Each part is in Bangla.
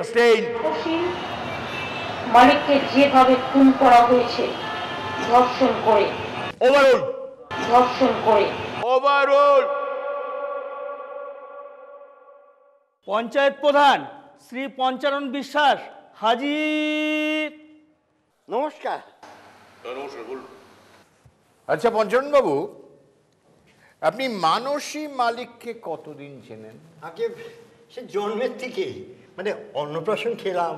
সাস্টেইন। মালিককে যেভাবে খুন করা হয়েছে, ধর্ষণ করে। ওভারঅল। ধর্ষণ করে। ওভারঅল। পঞ্চায়েত প্রধান শ্রী পঞ্চানন বিশ্বাস হাজির। নমস্কার। নমস্কার, বলুন। আচ্ছা পঞ্চানন বাবু, আপনি মানসী মালিককে কতদিন চেনেন? আগে সে জন্মের থেকে, মানে অন্নপ্রাশন খেলাম।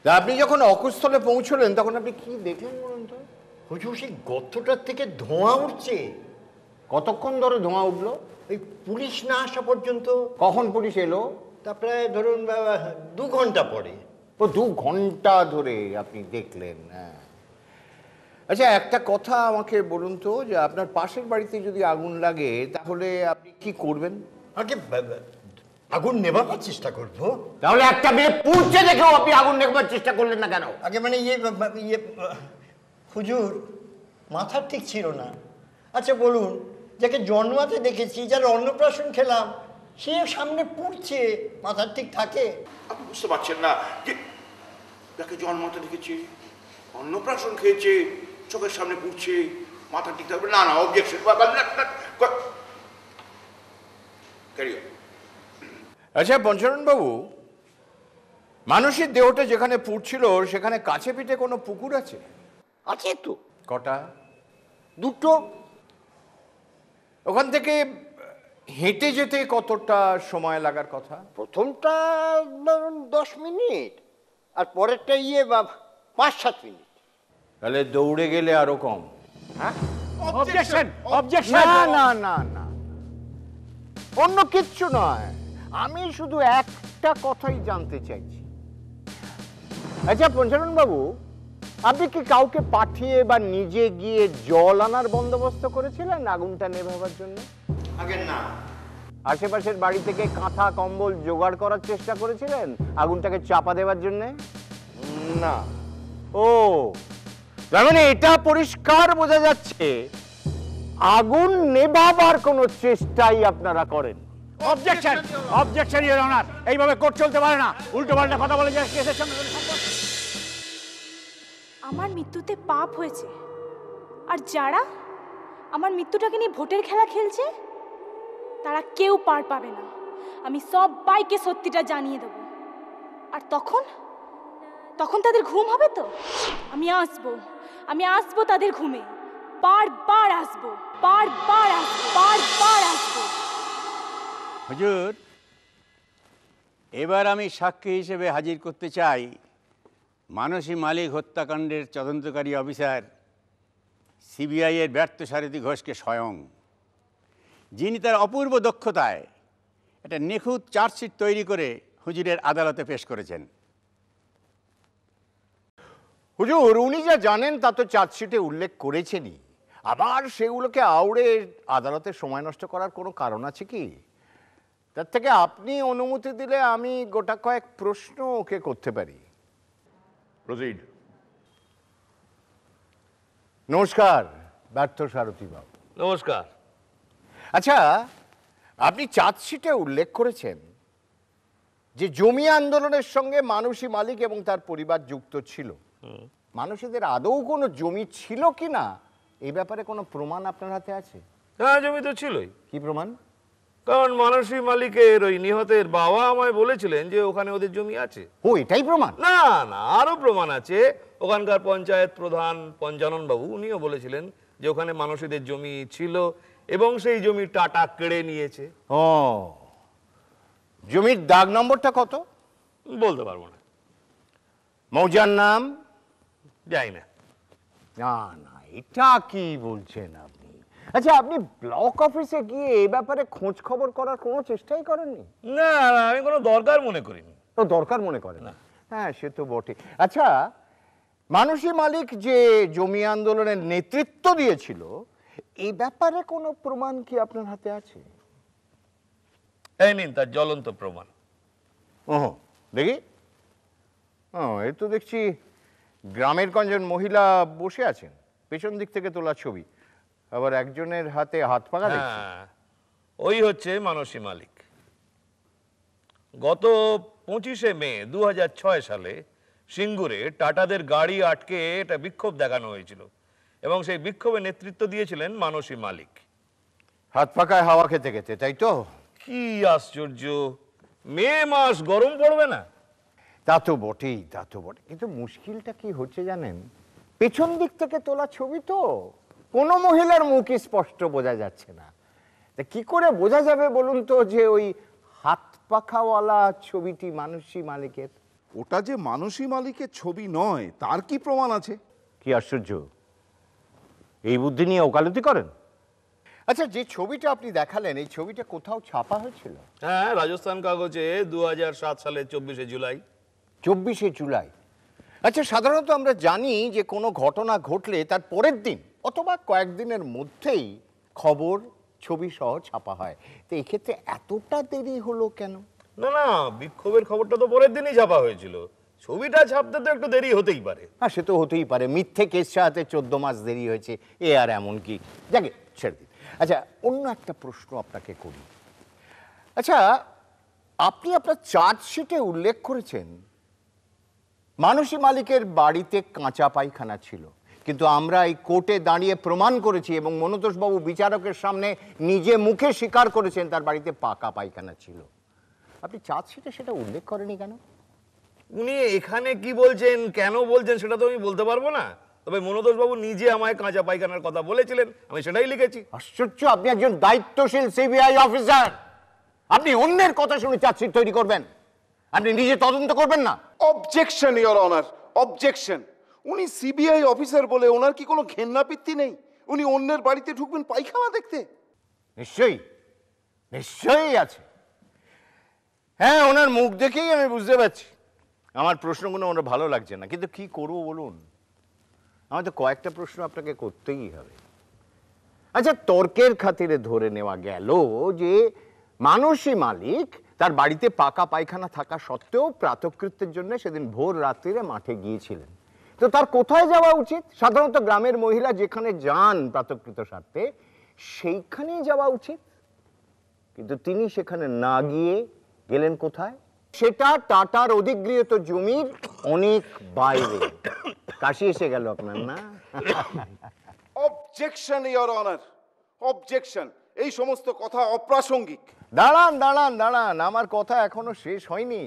তা আপনি যখন অকুস্থলে পৌঁছলেন তখন আপনি কি দেখলেন বলুন তো? হুজুর, সেই গর্তটার থেকে ধোঁয়া উঠছে। কতক্ষণ ধরে ধোঁয়া উঠলো? ওই পুলিশ না আসা পর্যন্ত। কখন পুলিশ এলো? তা প্রায় ধরুন 2 ঘন্টা পরে। ও 2 ঘন্টা ধরে আপনি দেখলেন? হ্যাঁ। আচ্ছা একটা কথা আমাকে বলুন তো, যে আপনার পাশের বাড়িতে যদি আগুন লাগে তাহলে আপনি কি করবেন? আগে আগুন নেভাবার চেষ্টা করব। তাহলে একটা মেয়ে পুড়ছে দেখেও আপনি আগুন নেভাবার চেষ্টা করলেন না কেন? আগে মানে হুজুর, মাথা ঠিক ছিল না। আচ্ছা বলুন, যাকে জন্মাতে দেখেছি, যার অন্নপ্রাশন খেলাম, সে সামনে পুড়ছে, মাথা ঠিক থাকে? আপনি বুঝতে পারছেন না যে যাকে জন্মাতে দেখেছি, অন্নপ্রাশন খেয়েছে, চোখের সামনে পুড়ছে, মাথা ঠিক থাকবে? না না, অবজেকশন। আচ্ছা পঞ্চানন বাবু, মানুষের দেহটা যেখানে পুড়ছিল সেখানে কাছে পিঠে কোনো পুকুর আছে? আছে তো। কটা? 2টো। ওখান থেকে হেঁটে যেতে কতটা সময় লাগার কথা? প্রথমটা 10 মিনিট, আর পরেরটা 5-7 মিনিট। তাহলে দৌড়ে গেলে আরো কম। Objection, objection. না না না না, অন্য কিচ্ছু নয়, আমি শুধু একটা কথাই জানতে চাইছি। আচ্ছা পঞ্চানন বাবু, আপনি কি কাউকে পাঠিয়ে বা নিজে গিয়ে জল আনার বন্দোবস্ত করেছিলেন আগুনটা নেভাবার জন্য? আগে না। আশেপাশের বাড়ি থেকে কাঁথা কম্বল জোগাড় করার চেষ্টা করেছিলেন আগুনটাকে চাপা দেওয়ার জন্য? না। ও, তার মানে এটা পরিষ্কার বোঝা যাচ্ছে আগুন নেভাবার কোনো চেষ্টাই আপনারা করেন। Objection, objection your honour. এইভাবে কোর্ট চলতে পারে না। উল্টো পাল্টা কথা বলে যায় কেসের সঙ্গে কোনো সম্পর্ক। আমার মৃত্যুতে পাপ হয়েছে, আর যারা আমার মৃত্যুটাকে নিয়ে ভোটের খেলা খেলছে তারা কেউ পার পাবে না। আমি সবাইকে সত্যিটা জানিয়ে দেব, আর তখন তখন তাদের ঘুম হবে তো? আমি আসবো তাদের ঘুমে। বারবার আসবো, বারবার আসবো, বারবার আসবো। হুজুর, এবার আমি সাক্ষী হিসেবে হাজির করতে চাই মানসী মালিক হত্যাকাণ্ডের তদন্তকারী অফিসার সিবিআই এর ব্যর্থ সারথী ঘোষকে স্বয়ং, যিনি তার অপূর্ব দক্ষতায় একটা নিখুঁত চার্জশিট তৈরি করে হুজুরের আদালতে পেশ করেছেন। হুজুর, উনি যা জানেন তা তো চার্জশিটে উল্লেখ করেছেনই, আবার সেগুলোকে আউড়ে আদালতে সময় নষ্ট করার কোনো কারণ আছে কি? তার থেকে আপনি অনুমতি দিলে আমি গোটা কয়েক প্রশ্ন ওকে করতে পারি। প্রসিড। নমস্কার ব্যর্থ সারথী বাবু। নমস্কার। আচ্ছা, আপনি চার্জশিটে উল্লেখ করেছেন যে জমি আন্দোলনের সঙ্গে মানসী মালিক এবং তার পরিবার যুক্ত ছিল। মানুষদের আদৌ কোনো জমি ছিল কিনা এই ব্যাপারে কোনো প্রমাণ আপনার হাতে আছে? হ্যাঁ, জমি তো ছিলই। কি প্রমাণ? কারণ মানসী মালিকের ওই নিহতের বাবা আমায় বলেছিলেন যে ওখানে ওদের জমি আছে। ও, এটাই প্রমাণ? না না, আরো প্রমাণ আছে। ওখানকার পঞ্চায়েত প্রধান পঞ্চানন বাবু, উনিও বলেছিলেন যে ওখানে মানসীদের জমি ছিল এবং সেই জমি টাটা কেড়ে নিয়েছে। ও, জমির দাগ নম্বরটা কত? বলতে পারবো না। মৌজার নাম? যাই না। না না, এটা কি বলছেন আপনি? আচ্ছা, আপনি ব্লক অফিসে গিয়ে এই ব্যাপারে খোঁজ খবর করার কোনো চেষ্টাই করেননি? না না, আমি কোনো দরকার মনে করিনি। তো দরকার মনে করেন না? হ্যাঁ, সে তো বটে। আচ্ছা, মানসী মালিক যে জমি আন্দোলনের নেতৃত্ব দিয়েছিল এই ব্যাপারে কোনো প্রমাণ কি আপনার হাতে আছে? এই নিন তার জ্বলন্ত প্রমাণ। ও দেখি। ও, এই তো দেখছি গ্রামের কয়েকজন মহিলা বসে আছেন, পেছন দিক থেকে তোলা ছবি, আবার একজনের হাতে হাত পাকা দেখছি। ওই হচ্ছে মানসী মালিক। গত 25শে মে 2006 সালে সিঙ্গুরে টাটাদের গাড়ি আটকে এটা বিক্ষোভ দেখানো হয়েছিল এবং সেই বিক্ষোভে নেতৃত্ব দিয়েছিলেন মানসী মালিক। হাত পাকায় হাওয়া খেতে খেতে, তাই তো? কি আশ্চর্য, মে মাস, গরম পড়বে না? তা তো বটেই, তা তো বটে, কিন্তু মুশকিলটা কি হচ্ছে জানেন, পেছন দিক থেকে তোলা ছবি তো কোনো মহিলার মুখ স্পষ্ট বোঝা যাচ্ছে না। তা কি করে বোঝা যাবে বলুন তো যে ওই হাত পাখাওয়ালা ছবিটি মানসী মালিকের? ওটা যে মানসী মালিকের ছবি নয় তার কি প্রমাণ আছে? কি আশ্চর্য, এই বুদ্ধি নিয়ে ওকালতি করেন? আচ্ছা, যে ছবিটা আপনি দেখালেন, এই ছবিটা কোথাও ছাপা হয়েছিল? হ্যাঁ, রাজস্থান কাগজে 2007 সালের 24শে জুলাই। 24শে জুলাই। আচ্ছা, সাধারণত আমরা জানি যে কোনো ঘটনা ঘটলে তার পরের দিন অথবা কয়েকদিনের মধ্যেই খবর ছবি সহ ছাপা হয়, তো এক্ষেত্রে এতটা দেরি হলো কেন? না না, বিক্ষোভের খবরটা তো পরের দিনই ছাপা হয়েছিল, ছবিটা ছাপতে তো একটু দেরি হতেই পারে। হ্যাঁ, সে তো হতেই পারে, মিথ্যে কেস চালাতে 14 মাস দেরি হয়েছে, এ আর এমন কি, যাকে ছেড়ে দিন। আচ্ছা, অন্য একটা প্রশ্ন আপনাকে করি। আচ্ছা, আপনি আপনার চার্জশিটে উল্লেখ করেছেন মানসী মালিকের বাড়িতে কাঁচা পায়খানা ছিল, কিন্তু আমরা এই কোর্টে দাঁড়িয়ে প্রমাণ করেছি এবং মনতোষবাবু বিচারকের সামনে নিজে মুখে স্বীকার করেছেন তার বাড়িতে পাকা পায়খানা ছিল। আপনি চার্জশিটে সেটা উল্লেখ করেনি কেন? উনি এখানে কি বলছেন, কেন বলছেন সেটা তো আমি বলতে পারবো না, তবে মনোতোষবাবু নিজে আমায় কাঁচা পায়খানার কথা বলেছিলেন, আমি সেটাই লিখেছি। আশ্চর্য, আপনি একজন দায়িত্বশীল সিবিআই অফিসার, আপনি অন্যের কথা শুনে চার্জশিট তৈরি করবেন, আপনি নিজে তদন্ত করবেন না? Objection your honour, objection. উনি সিবিআই অফিসার বলে ওনার কি কোনো ঘেন্নাপিত্তি নেই? উনি অন্যের বাড়িতে ঢুকবেন পায়খানা দেখতে? নিশ্চয়ই, নিশ্চয়ই আছে। হ্যাঁ, ওনার মুখ দেখেই আমি বুঝতে পারছি আমার প্রশ্নগুলো ওনার ভালো লাগছে না, কিন্তু কি করবো বলুন, আমার তো কয়েকটা প্রশ্ন আপনাকে করতেই হবে। আচ্ছা, তর্কের খাতিরে ধরে নেওয়া গেল যে মানসী মালিক তার বাড়িতে পাকা পায়খানা থাকা সত্ত্বেও প্রাতকৃত্যের জন্য সেদিন ভোর রাত্রিরে মাঠে গিয়েছিলেন, তো তার কোথায় যাওয়া উচিত? সাধারণত গ্রামের মহিলা যেখানে যান প্রাতকৃত স্বার্থে সেইখানেই যাওয়া উচিত, কিন্তু তিনি সেখানে না গিয়ে গেলেন কোথায়? সেটা টাটার অধিগৃহীত জমির অনেক বাইরে। কাশি এসে গেল আপনার, না? Objection your honour, objection. এই সমস্ত কথা অপ্রাসঙ্গিক। দাঁড়ান দাঁড়ান দাঁড়ান, আমার কথা এখনো শেষ হয়নি।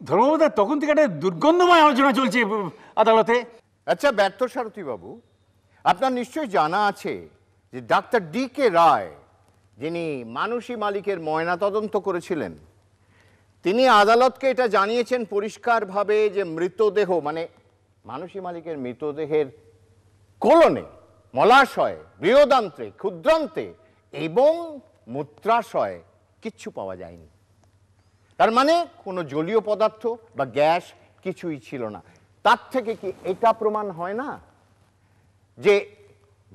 ধর্মবাবু, তখন থেকে একটা দুর্গন্ধময় আলোচনা চলছে আদালতে। আচ্ছা, ব্যর্থ সারথী বাবু, আপনার নিশ্চয়ই জানা আছে যে ডাক্তার ডি.কে. রায়, যিনি মানসী মালিকের ময়নাতদন্ত করেছিলেন, তিনি আদালতকে এটা জানিয়েছেন পরিষ্কারভাবে যে মৃতদেহ, মানে মানসী মালিকের মৃতদেহের কোলনে, মলাশয়, বৃহদান্ত্রে, ক্ষুদ্রান্তে এবং মূত্রাশয় কিচ্ছু পাওয়া যায়নি। তার মানে কোনো জলীয় পদার্থ বা গ্যাস কিছুই ছিল না। তার থেকে কি এটা প্রমাণ হয় না যে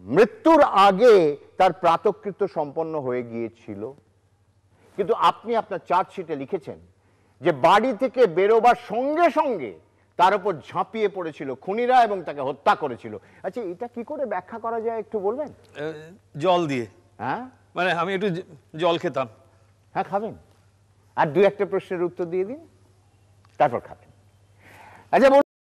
মৃত্যুর আগে তার প্রাতকৃত্য সম্পন্ন হয়ে গিয়েছিল? কিন্তু আপনি আপনার চার্জশিটে লিখেছেন যে বাড়ি থেকে বেরোবার সঙ্গে সঙ্গে তার উপর ঝাঁপিয়ে পড়েছিল খুনিরা এবং তাকে হত্যা করেছিল। আচ্ছা, এটা কি করে ব্যাখ্যা করা যায় একটু বলবেন? জল দিয়ে। হ্যাঁ, মানে আমি একটু জল খেতাম। হ্যাঁ, খাবেন, আর দু একটা প্রশ্নের উত্তর দিয়ে দিন, তারপর খাবেন। আচ্ছা।